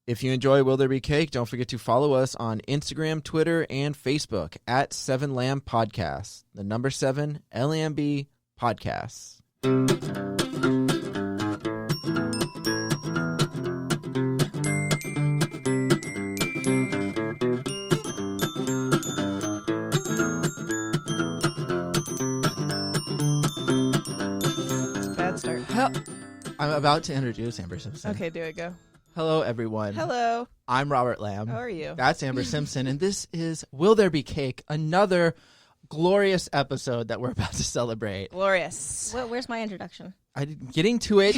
If you enjoy Will There Be Cake, don't forget to follow us on Instagram, Twitter, and Facebook at 7 Lamb Podcasts. The number 7 LAMB Podcasts. Bad start. I'm about to introduce Amber Simpson. Okay, do it. Go. Hello, everyone. Hello. I'm Robert Lamb. How are you? That's Amber Simpson, and this is Will There Be Cake, another glorious episode that we're about to celebrate. Glorious. Where's my introduction? Getting to it.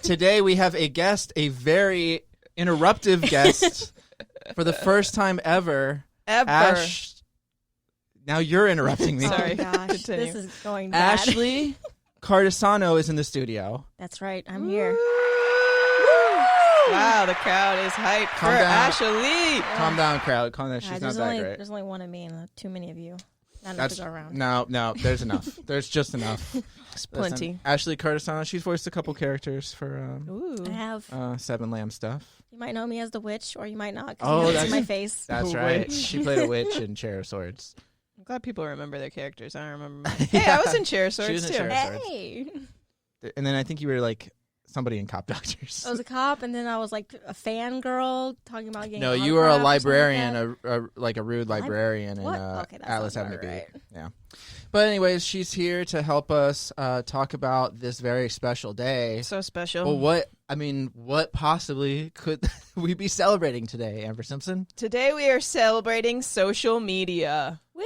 Today we have a guest, a very interruptive guest for the first time ever. Ash. Now you're interrupting me. Sorry. Oh, gosh. Continue. This is going bad. Ashley Cardisano is in the studio. That's right. I'm here. Wow, the crowd is hyped for Calm down. Ashley. Calm down, crowd. Calm down. She's not there's that only, great. There's only one of me and too many of you. Not enough to go around. No, there's enough. There's just enough. It's plenty. Listen, Ashley Cardisano, she's voiced a couple characters for Ooh. I have. 7 Lamb stuff. You might know me as the witch, or you might not. Oh, That's that's my face. That's A right. witch. She played a witch in Chair of Swords. I'm glad people remember their characters. I don't remember mine. Hey, I was in Chair of Swords She was in too. Chair of Swords. Hey, And then I think you were like somebody in Cop Doctors. I was a cop, and then I was like a fangirl talking about getting. No, you were a autographs or something librarian, like a rude librarian in What? Okay, that Alice sounds Avenue about B. right. Yeah. But anyways, she's here to help us talk about this very special day. So special. Well, what possibly could we be celebrating today, Amber Simpson? Today we are celebrating social media. Woo!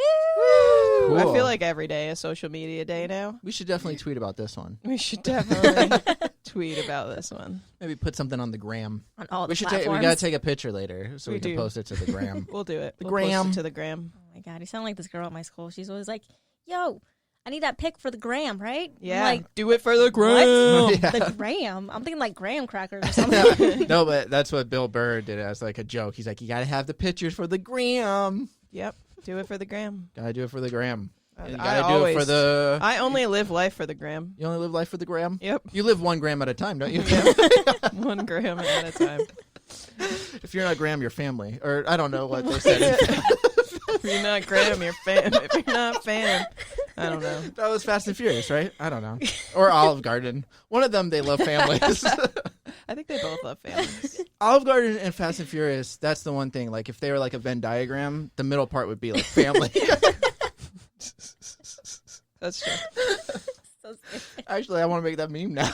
Cool. I feel like every day is social media day now. We should definitely tweet about this one. We should definitely tweet about this one. Maybe put something on the gram. On all the We should platforms. we gotta take a picture later so we We can do. post it to the gram. We'll do it. The We'll post gram. it to the gram. Oh my god, you sound like this girl at my school. She's always like, "Yo, I need that pic for the gram, right?" I'm Yeah. like, Do it for the what? gram. Yeah. The gram? I'm thinking like graham crackers or something. No, but that's what Bill Burr did as like a joke. He's like, you gotta have the pictures for the gram. Yep. Do it for the gram. Gotta do it for the gram. I You gotta do it for the. I only live life for the gram. You only live life for the gram. Yep. You live 1 gram at a time, don't you? 1 gram at a time. If you're not gram, you're family, or I don't know what they said. If you're not gram, you're fam. If you're not fam, I don't know. That was Fast and Furious, right? I don't know. Or Olive Garden. One of them, they love families. I think they both love families. Olive Garden and Fast and Furious, that's the one thing. Like, if they were like a Venn diagram, the middle part would be like family. That's true. So stupid. Actually, I want to make that meme now.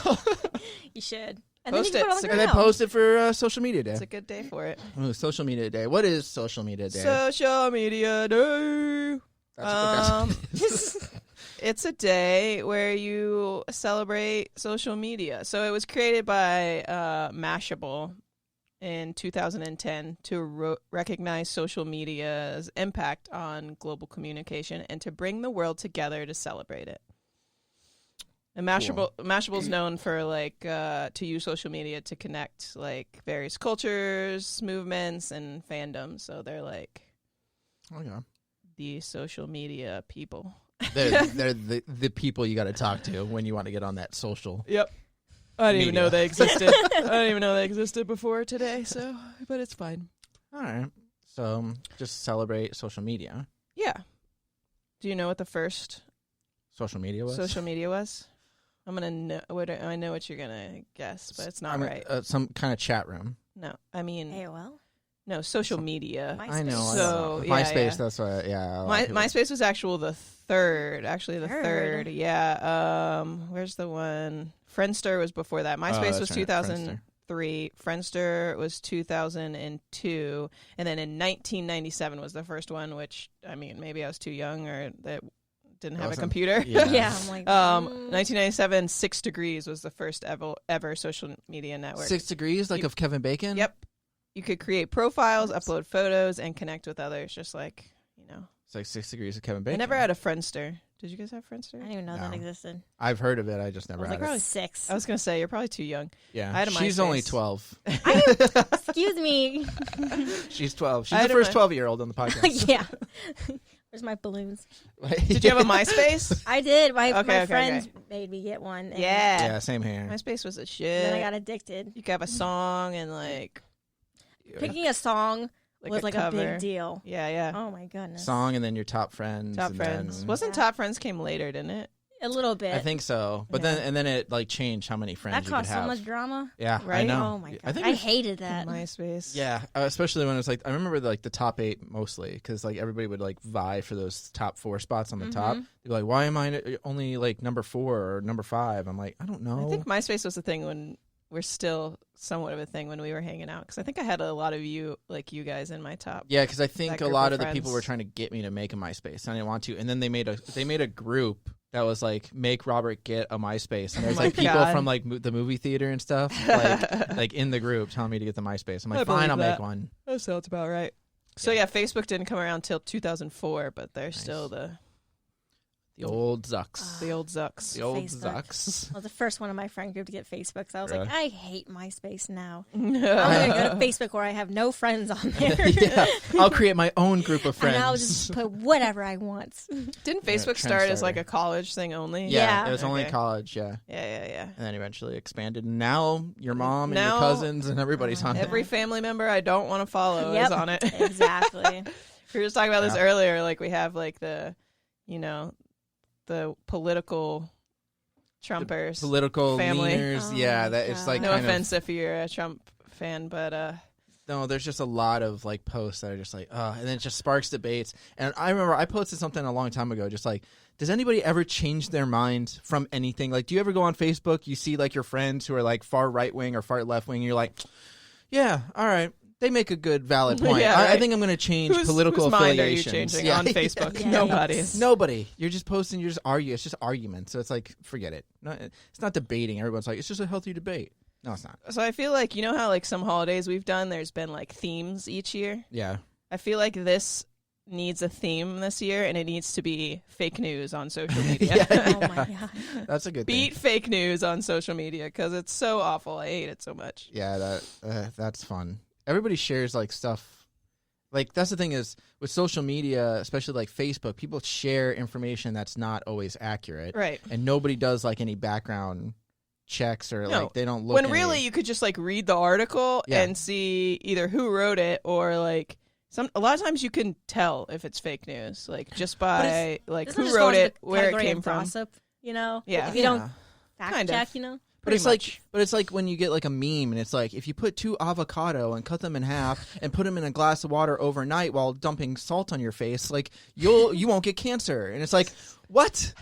You should. And Post then you it. can put it on And the then gram. post it for Social Media Day. It's a good day for it. Ooh, Social Media Day. What is Social Media Day? Social media day. That's It's a day where you celebrate social media. So it was created by Mashable in 2010 to recognize social media's impact on global communication and to bring the world together to celebrate it. And Mashable's known for like to use social media to connect like various cultures, movements, and fandoms. So they're like Okay. the social media people. They're the people you got to talk to when you want to get on that social. Yep. I didn't even Media. know they existed. I didn't even know they existed before today. So, but it's fine. All right. So just celebrate social media. Yeah. Do you know what the first Social media was? social media was? I'm gonna know. I know what you're gonna guess, but it's not I mean, right. some kind of chat room. No, I mean AOL? no social media. MySpace. I know. So, I know. yeah, MySpace. yeah. That's what. Yeah. a lot of people- MySpace was the third. Actually, the Third? third. Yeah. Where's the one? Friendster was before that. MySpace was that's right, 2003. Friendster was 2002, and then in 1997 was the first one. Which I mean, maybe I was too young or that didn't have a Awesome. computer. Yeah. Yeah, I'm like, 1997, 6 Degrees was the first ever social media network. 6 Degrees, like You- of Kevin Bacon. Yep. You could create profiles, upload photos, and connect with others, just like, you know. It's like 6 Degrees of Kevin I Bacon. never had a Friendster. Did you guys have I Friendster? didn't even know that No. existed. I've heard of it. I just I never was had like it. 6. I was going to say, you're probably too young. Yeah. I had a She's MySpace. only 12. Excuse me. She's 12. I She's had the a first my- 12-year-old on the podcast. Yeah. Where's my balloons? Did you have a MySpace? I did. My Okay, friends made me get one. And Yeah. Yeah, same here. MySpace was a Then shit. I got addicted. You could have a song and, like, Picking a song was a like cover. a big deal. Yeah. Oh my goodness. Song and then your top friends. Top and Friends. then- Wasn't Top Friends came later, didn't it? A little bit. I think so, but then it like changed how many friends that you could caused so have. much drama. Yeah, I Right? know. Oh my god. I think I hated that. MySpace. yeah, especially when it was like I remember the top 8 mostly because like everybody would like vie for those top 4 spots on the top. They'd be like, why am I only like number 4 or number 5? I'm like, I don't know. I think MySpace was the thing when we're still somewhat of a thing when we were hanging out because I think I had a lot of you guys in my top. Yeah, because I think that a group lot of of the people friends. were trying to get me to make a MySpace, and I didn't want to. And then they made a group that was like, make Robert get a MySpace, and there's my like people God. from like the movie theater and stuff, like in the group telling me to get the MySpace. I'm like, I fine, believe I'll that. make one. That sounds about right. So yeah, Facebook didn't come around till 2004, but they're still the old Zucks, old Zucks. the old Facebook. Zucks. I was the first one in my friend group to get Facebook. So I was Really? like, I hate MySpace now. No. I'm going to go to Facebook where I have no friends on there. Yeah, I'll create my own group of friends. And I'll just put whatever I want. Didn't Yeah, Facebook start as trendsetter. like a college thing only? yeah, Yeah. it was only Okay. college, yeah, Yeah. and then eventually expanded. And now your mom and Now- your cousins and everybody's on it. Every family member I don't want to follow Yep. is on it. Exactly. We were just talking about this Yeah. earlier. Like we have like the political Trumpers. Political Family. leaners, Oh yeah, my that it's God. like no kind offense if you're a Trump fan, but No, there's just a lot of like posts that are just like, and then it just sparks debates. And I remember I posted something a long time ago, just like, does anybody ever change their mind from anything? Like, do you ever go on Facebook, you see like your friends who are like far right wing or far left wing, and you're like, yeah, all right, they make a good valid point. Yeah, I right. think I'm going to change whose political mind are you affiliations. changing Yeah. on Facebook? Yeah. Nobody's. Nobody. You're just posting. You're just arguing. It's just arguments. So it's like, forget it. No, it's not debating. Everyone's like, it's just a healthy debate. No, it's not. So I feel like, you know how like some holidays we've done, there's been like themes each year. Yeah. I feel like this needs a theme this year, and it needs to be fake news on social media. Oh my god. That's a good Beat thing. fake news on social media because it's so awful. I hate it so much. Yeah, that's fun. Everybody shares like stuff. Like that's the thing is with social media, especially like Facebook, people share information that's not always accurate, Right. and nobody does like any background checks or No. like they don't look. When any- really you could just like read the article Yeah. and see either who wrote it or like a lot of times you can tell if it's fake news, like just by like Doesn't who just fall wrote into it, the where it category came of from. gossip, you know? Yeah. If you don't Yeah. fact Kind of. check, you know? But Pretty it's much. like when you get like a meme and it's like if you put 2 avocado and cut them in half and put them in a glass of water overnight while dumping salt on your face, like you won't get cancer. And it's like, what?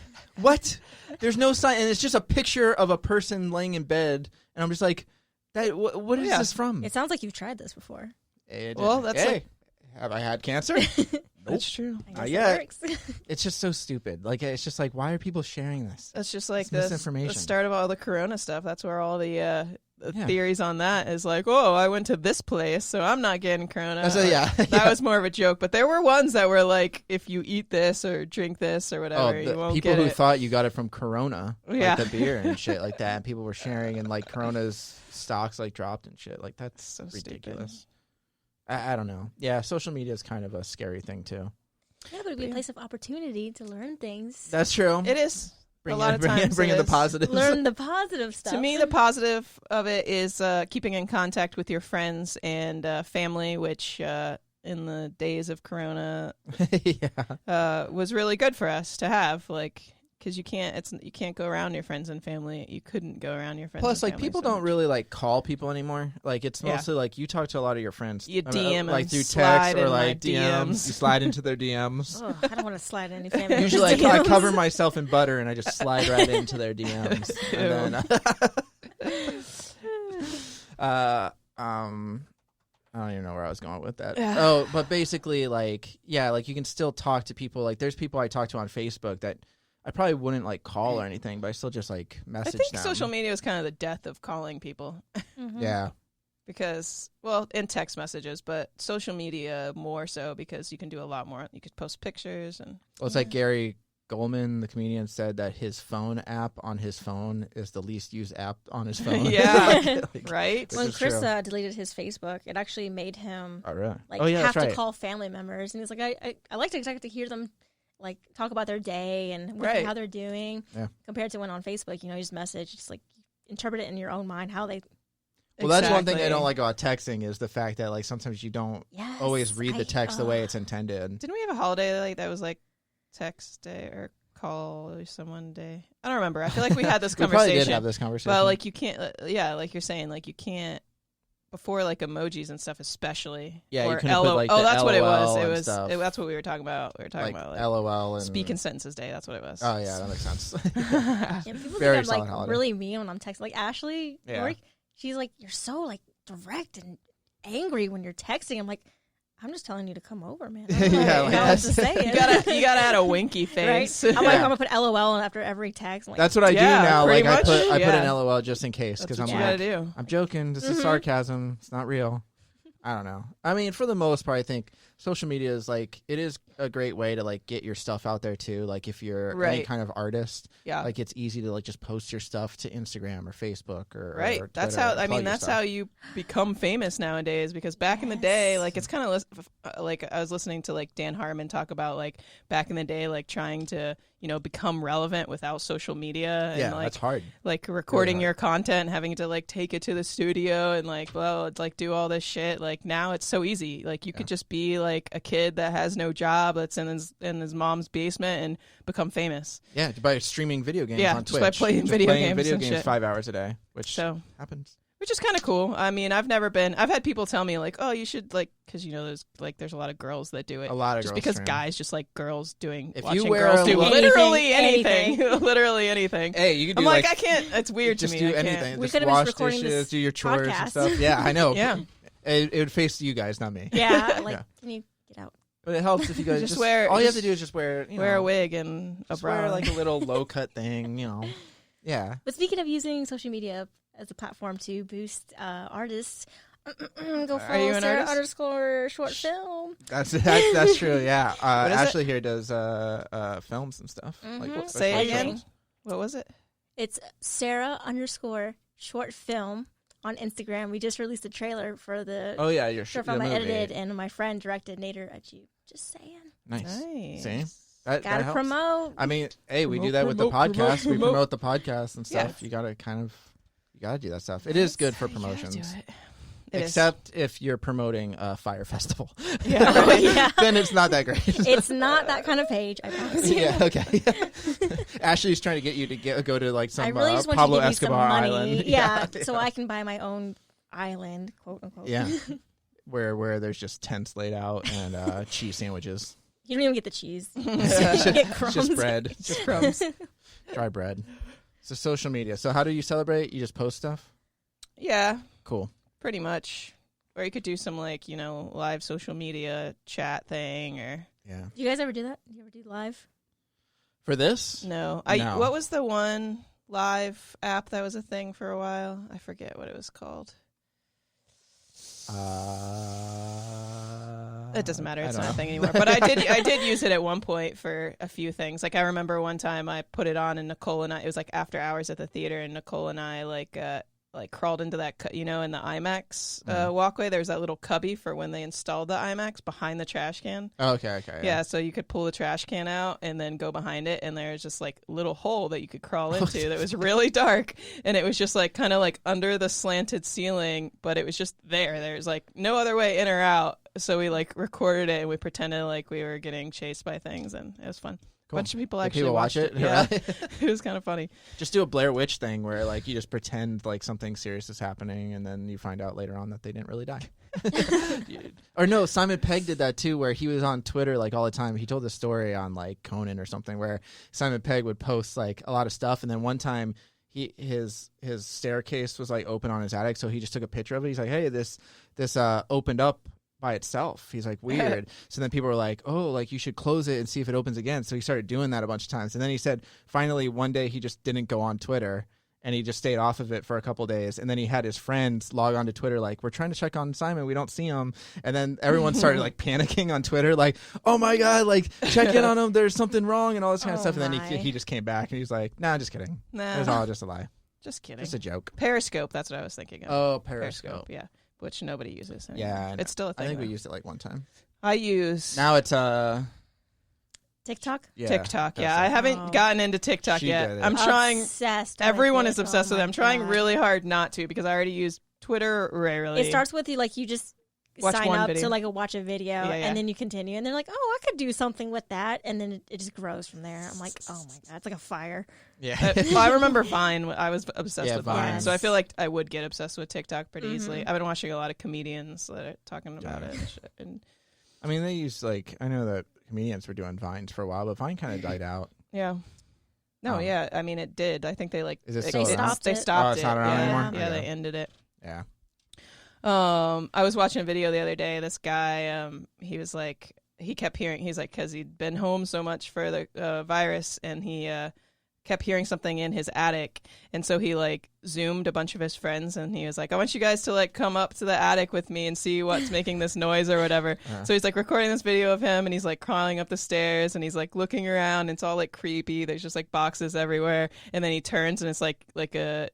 There's no sign, and it's just a picture of a person laying in bed, and I'm just like, that. What is Yeah. this from? It sounds like you've tried this before. Well, that's hey, like- have I had cancer? That's true. I guess yeah. it works. It's just so stupid. Like it's just like, why are people sharing this? That's just like It's the misinformation. start of all the Corona stuff. That's where all the Yeah. theories on that is like, oh, I went to this place, so I'm not getting Corona. So, yeah, That was more of a joke. But there were ones that were like, if you eat this or drink this or whatever, you the won't people get who it. thought you got it from Corona, Yeah. like the beer and shit like that. And people were sharing, and like Corona's stocks like dropped and shit. Like that's So ridiculous. I don't know. Yeah, social media is kind of a scary thing too. Yeah, but it'd be a place of opportunity to learn things. That's true. It is. Bring a lot of bring times bring it in the is. positives. Learn the positive stuff. To me, the positive of it is keeping in contact with your friends and family, which in the days of Corona Yeah. was really good for us to have. Like, because you can't go around your friends and family. You couldn't go around your friends. Plus, and like family people so don't much. really like call people anymore. Like it's Yeah. mostly like you talk to a lot of your friends. You I DM like and through slide text or in my like DMs. DMs. You slide into their DMs. Oh, I don't want to slide any family. Usually, I DMs. cover myself in butter and I just slide right into their DMs. And then, I don't even know where I was going with that. Oh, but basically, like, yeah, like you can still talk to people. Like, there's people I talk to on Facebook that I probably wouldn't like call or anything, but I still just like message I think them. social media was kind of the death of calling people Mhm. Yeah, because, well, in text messages, but social media more so because you can do a lot more. You could post pictures and well, it's like Gary Goldman, the comedian, said that his phone app on his phone is the least used app on his phone. Yeah. Like, right. This When is Chris true. deleted his Facebook, it actually made him Oh, really? like Oh, yeah, have that's to right. call family members, and he's like, I like to hear them like talk about their day and Right. how they're doing, Yeah. compared to when on Facebook, you know, you just message, just like interpret it in your own mind how they Well, that's one thing I don't like about texting is the fact that like sometimes you don't always read the text the way it's intended. Didn't we have a holiday like that was like text day or call someone day? I don't remember. I feel like we had this conversation. We probably did have this conversation. But like you can't, like you're saying, like you can't before like emojis and stuff, especially. Yeah, or you couldn't put like the that's what it was. LOL It and was. stuff. That's what we were talking about. We were talking about like LOL and speak in sentences day. That's what it was. Oh yeah, that makes sense. Yeah, people Very think I'm like holiday. really mean when I'm texting. Like Ashley, Yeah. she's like, you're so like direct and angry when you're texting. I'm like, I'm just telling you to come over, man. I don't Yeah, know like what that's- to say. You gotta add a winky Right? face. I'm like, I'm gonna put LOL after every text. I'm like, That's what I do Yeah, now. pretty Like much. I put an Yeah. LOL just in case That's because what I'm you like, gotta do. I'm joking. This is sarcasm. It's not real. I don't know. I mean, for the most part, I think social media is like it is a great way to like get your stuff out there too. Like if you're any Right. kind of artist, Yeah. like it's easy to like just post your stuff to Instagram or Facebook or Right. Or That's Twitter how. and I plug mean, your that's stuff. how you become famous nowadays. Because back in the day, like it's kind of like I was listening to like Dan Harmon talk about like back in the day, like trying to become relevant without social media. Yeah, and, like, that's hard. Like recording hard. your content and having to like take it to the studio and like like do all this shit. Like now it's so easy. Like you could just be like a kid that has no job that's in his mom's basement and become famous. Yeah, by streaming video games Yeah, on just Twitch. by playing video games and shit. 5 hours a day, which So happens. which is kind of cool. I mean, I've had people tell me like, oh, you should like, because there's a lot of girls that do it. A lot of just girls because stream. guys just like girls If watching you wear girls a do lo- literally Anything. anything, literally anything. Hey, you can do I'm like I can't. It's weird to just me. do I can't. anything. We Just could've been wash recording dishes, this do your chores and podcast. stuff. Yeah, I know. Yeah. It would face you guys, not me. yeah, like, Yeah. can you get out? But it helps if you guys Just just wear- All you have just to do is just wear Wear a wig and a just bra. wear like a little low cut thing, Yeah. But speaking of using social media as a platform to boost artists, go Are follow you an Sarah artist? _ short film. That's true. Yeah. What is Ashley here does films and stuff. Like what Say it special again. films. What was it? It's Sarah _ short film on Instagram. We just released a trailer for the Oh yeah, your short the film I movie. edited, and my friend directed. Nader at you. Just saying. Nice. Nice. See? That Gotta helps. promote. I mean, hey, we do Promote, that with the promote, podcast. We promote. promote the podcast and stuff. Yeah. You gotta do that stuff. It is good for You gotta promotions. do it. It is. Except if you're promoting a fire festival. Yeah, Oh, right. yeah. Then it's not that great. It's not that kind of page, I promise you. Yeah, okay. Ashley's trying to get you to go to like some I really just want Pablo you to give me Escobar some money. island. Yeah, so I can buy my own island, quote unquote. Yeah. Where there's just tents laid out and cheese sandwiches. You don't even get the cheese. You Just- get crumbs. Just bread. Just crumbs. Dry bread. So social media. So how do you celebrate? You just post stuff? Yeah, Cool. pretty much. Or you could do some like live social media chat thing or Yeah. Do you guys ever do that? Do you ever do live? For this? no. No. What was the one live app that was a thing for a while? I forget what it was called. It doesn't matter. It's I not don't a thing know. anymore. But I did use it at one point for a few things. Like I remember one time I put it on and Nicole and I, it was like after hours at the theater, and Nicole and I like crawled into that, in the IMAX walkway. There's that little cubby for when they installed the IMAX behind the trash can. Oh, okay. Yeah, so you could pull the trash can out and then go behind it, and there's just like a little hole that you could crawl into that was really dark, and it was just like kind of like under the slanted ceiling, but it was just there. There's like no other way in or out. So we like recorded it and we pretended like we were getting chased by things, and it was fun. Cool. A bunch of people Did actually people watch watched it? Yeah, Really? it was kind of funny. Just do a Blair Witch thing where like you just pretend like something serious is happening and then you find out later on that they didn't really die. Or no, Simon Pegg did that too, where he was on Twitter like all the time. He told the story on like Conan or something where Simon Pegg would post like a lot of stuff, and then one time his staircase was like open on his attic, so he just took a picture of it. He's like, hey, this opened up by itself. He's like, weird. So then people were like, oh, like you should close it and see if it opens again. So he started doing that a bunch of times. And then he said finally one day he just didn't go on Twitter and he just stayed off of it for a couple days. And then he had his friends log on to Twitter like, we're trying to check on Simon, we don't see him. And then everyone started like panicking on Twitter like, oh my God, like check in on him, there's something wrong and all this kind of Oh stuff. And then my. he just came back and he was like, nah, just kidding. Nah. It was all just a lie. Just kidding. Just a joke. Periscope, that's what I was thinking of. Oh, Periscope. Yeah, which nobody uses anymore. Yeah, I know. It's still a thing. I think we though. used it like one time. I use Now it's TikTok? yeah, TikTok. that's Yeah, I it. haven't Oh. gotten into TikTok She yet. did it. I'm trying. Obsessed. Everyone with is it. obsessed Oh with it. my I'm trying God. really hard not to, because I already use Twitter, rarely. It starts with you just Watch sign one up video. to watch a video, and then you continue, and they're like, oh, I could do something with that, and then it just grows from there. I'm like, oh my god, it's like a fire. Yeah. I remember Vine. I was obsessed with Vine. Vine. So I feel like I would get obsessed with TikTok pretty easily. I've been watching a lot of comedians that are talking about it. And shit. And I mean, they use I know that comedians were doing Vines for a while, but Vine kind of died out. yeah. No, yeah. I mean, it did. I think they Is it still around? stopped They it. stopped Oh, it's not it. around Yeah. anymore? Yeah, Okay. they ended it. Yeah. I was watching a video the other day. This guy, he was like, he kept hearing, he's like, because he'd been home so much for the virus, and he kept hearing something in his attic, and so he zoomed a bunch of his friends, and he was like, I want you guys to come up to the attic with me and see what's making this noise or whatever. So he's recording this video of him, and he's crawling up the stairs, and he's looking around, and it's all creepy. There's just boxes everywhere, and then he turns, and it's like a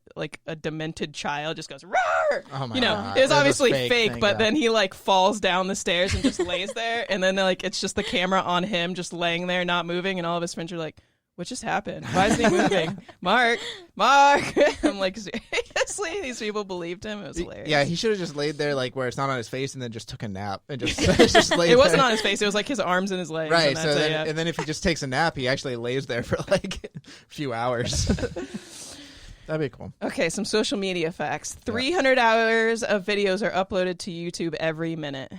demented child just goes roar. Oh my You know, God. it was That obviously fake fake, thing, but yeah. then he falls down the stairs and just lays there, and then it's just the camera on him just laying there not moving, and all of his friends are like, what just happened? Why isn't he moving? Mark. I'm like, seriously? These people believed him? It was hilarious. Yeah, he should have just laid there where it's not on his face and then just took a nap and just just laid It wasn't there. on his face. It was his arms and his legs. Right, And so that's it, then, yeah. and then if he just takes a nap, he actually lays there for a few hours. That'd be cool. Okay, some social media facts. 300 hours of videos are uploaded to YouTube every minute.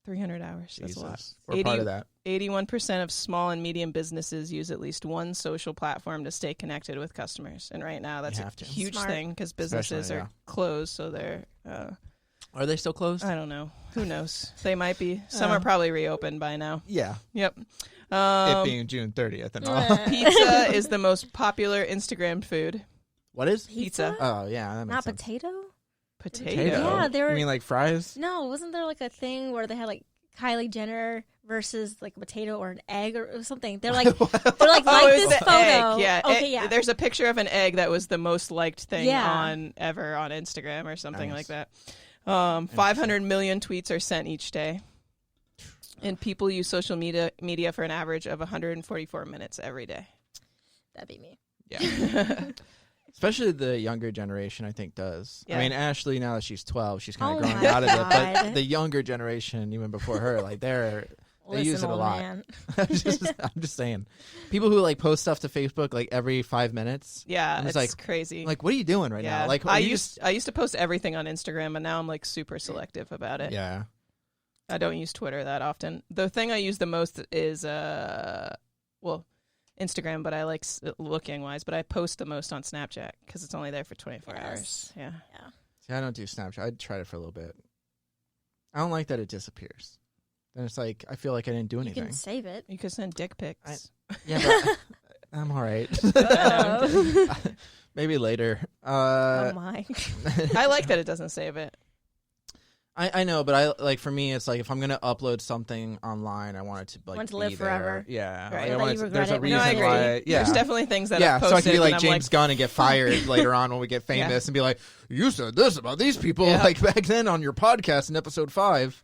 300 hours. That's a lot. Jesus. We're part of that. 81% of small and medium businesses use at least one social platform to stay connected with customers. And right now, that's You a have to. huge Smart. thing because businesses Especially, are closed. So they're, Are they still closed? I don't know. Who knows? They might be. Some are probably reopened by now. Yeah. Yep. It being June 30th and all. Pizza is the most popular Instagrammed food. What is? Pizza. Oh, yeah. That makes Not sense. potato? Potato. Yeah, they were. You mean fries? No, wasn't there a thing where they had Kylie Jenner versus a potato or an egg or something? They're like, Oh, like it was this the photo. egg. Yeah. Okay, yeah. There's a picture of an egg that was the most liked thing Yeah. ever on Instagram or something Nice. like that. 500 million tweets are sent each day. And people use social media for an average of 144 minutes every day. That'd be me. Yeah. Especially the younger generation, I think, does. Yeah. I mean, Ashley, now that she's 12, she's kind Oh of growing my out of it. But God. the younger generation, even before her, they use it a old lot. man. I'm just saying. People who post stuff to Facebook every 5 minutes. Yeah, And it's it's crazy. What are you doing right yeah. now? I used to post everything on Instagram, and now I'm super selective about it. Yeah. I don't use Twitter that often. The thing I use the most is Instagram, but I like looking wise. But I post the most on Snapchat because it's only there for 24 Yes. hours. Yeah. See, I don't do Snapchat. I tried it for a little bit. I don't like that it disappears. Then it's I feel like I didn't do You anything. can save it. You could send dick pics. Yeah, but I'm all right. Oh, Maybe later. oh my. I like that it doesn't save it. I know, but I for me, it's if I'm gonna upload something online, I want it to Want it to be live there. forever. Yeah, Right. I That want you it to- regret there's a it when reason No, I agree. why. Yeah, There's definitely things that yeah. I've So I posted can be and I'm James Gunn and get fired later on when we get famous and be like, "You said this about these people Yeah. back then on your podcast in episode 5."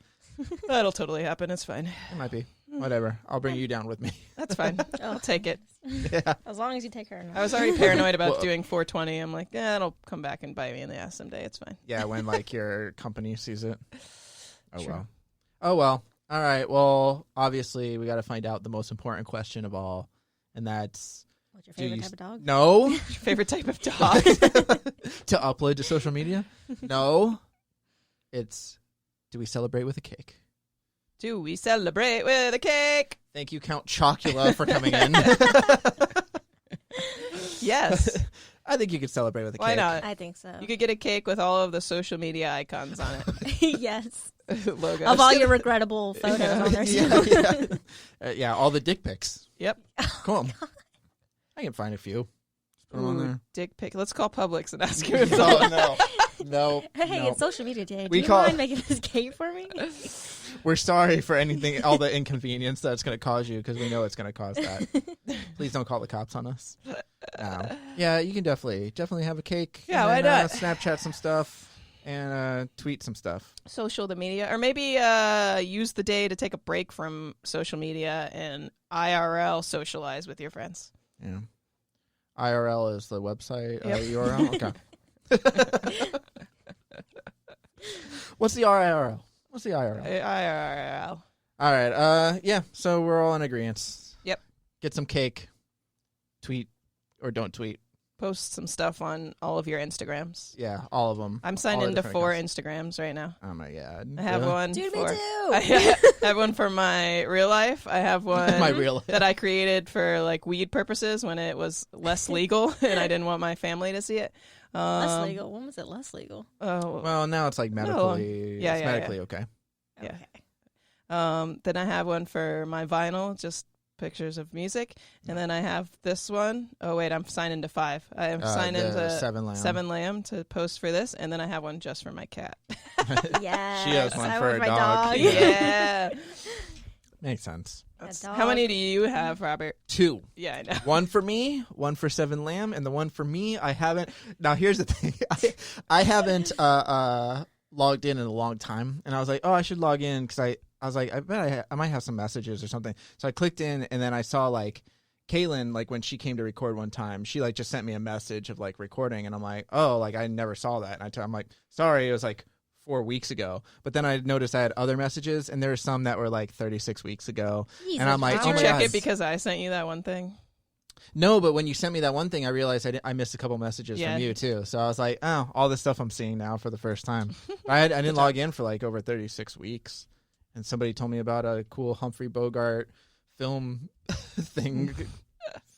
That'll totally happen. It's fine. It might be. Whatever. I'll bring you down with me. That's fine. I'll take it. Yeah. As long as you take her. I was already paranoid about Well- doing 420. I'm like, yeah, it'll come back and bite me in the ass someday. It's fine. Yeah, when your company sees it. Oh True. well. Oh well. All right. Well, obviously we got to find out the most important question of all, and that's What's your do favorite you type of dog? no Your favorite type of dog? to upload to social media. No, it's do we celebrate with a cake? Do we celebrate with a cake? Thank you, Count Chocula, for coming in. Yes. I think you could celebrate with a Why cake. not? I think so. You could get a cake with all of the social media icons on Yes. it. Logos. Of all your regrettable photos on there. Yeah, yeah. Yeah, all the dick pics. Yep. Cool. I can find a few. Just put them on Ooh, there. dick pic. Let's call Publix and ask him if Oh, no. No. Hey, no. it's social media day. Do We you call- mind making this cake for me? We're sorry for anything, all the inconvenience that's going to cause you, because we know it's going to cause that. Please don't call the cops on us. No. Yeah, you can definitely have a cake. Yeah, and why then, not? Snapchat some stuff and tweet some stuff. social the media, or maybe use the day to take a break from social media and IRL socialize with your friends. Yeah. IRL is the website Yep. URL. Okay. What's the IRL? What's the IRL? IRL. All right. Yeah. So we're all in agreement. Yep. Get some cake. Tweet or don't tweet. Post some stuff on all of your Instagrams. Yeah, all of them. I'm signed All the into different 4 accounts. Instagrams right now. Oh my god. I have one. Dude, for, me too. I have one for my real life. I have one My real life. that I created for like weed purposes when it was less legal and I didn't want my family to see it. Less legal. When was it less legal? Oh, Well, now it's like medically. yeah, it's yeah, medically okay. Yeah. Okay. then I have one for my vinyl, just pictures of music, and then I have this one. Oh wait, I'm signed into 5. I am signed the into Seven Lamb. Lamb to post for this, and then I have one just for my cat. Yes. She has one I for want a my dog. Yeah. Makes sense. That's- dog. how many do you have, Robert? 2. Yeah, I know. One for me, one for Seven Lamb, and the one for me, I haven't. Now, here's the thing. I haven't logged in a long time, and I was like, oh, I should log in because I was like, I bet I might have some messages or something. So I clicked in, and then I saw like Kaylin, like when she came to record one time, she like just sent me a message of like recording, and I'm like, oh, like I never saw that. And I'm like, sorry, it was like 4 weeks ago. But then I noticed I had other messages, and there were some that were like 36 weeks ago. Jesus, And I'm like, Did oh you my check God. it because I sent you that one thing? No, but when you sent me that one thing, I realized I missed a couple messages Yeah. from you too. So I was like, oh, all this stuff I'm seeing now for the first time. I didn't log in for like over 36 weeks. And somebody told me about a cool Humphrey Bogart film thing,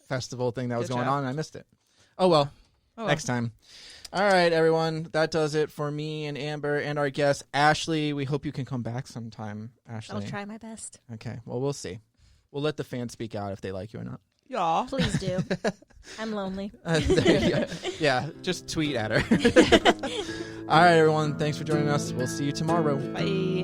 festival thing that was Good going job. on, and I missed it. Oh, well, Oh, next time. All right, everyone. That does it for me and Amber and our guest, Ashley. We hope you can come back sometime, Ashley. I'll try my best. Okay, well, we'll see. We'll let the fans speak out if they like you or not. yeah. Please do. I'm lonely. There you go. Yeah, just tweet at her. All right, everyone. Thanks for joining us. We'll see you tomorrow. Bye.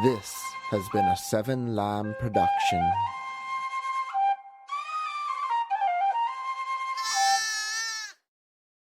This has been a Seven Lamb production.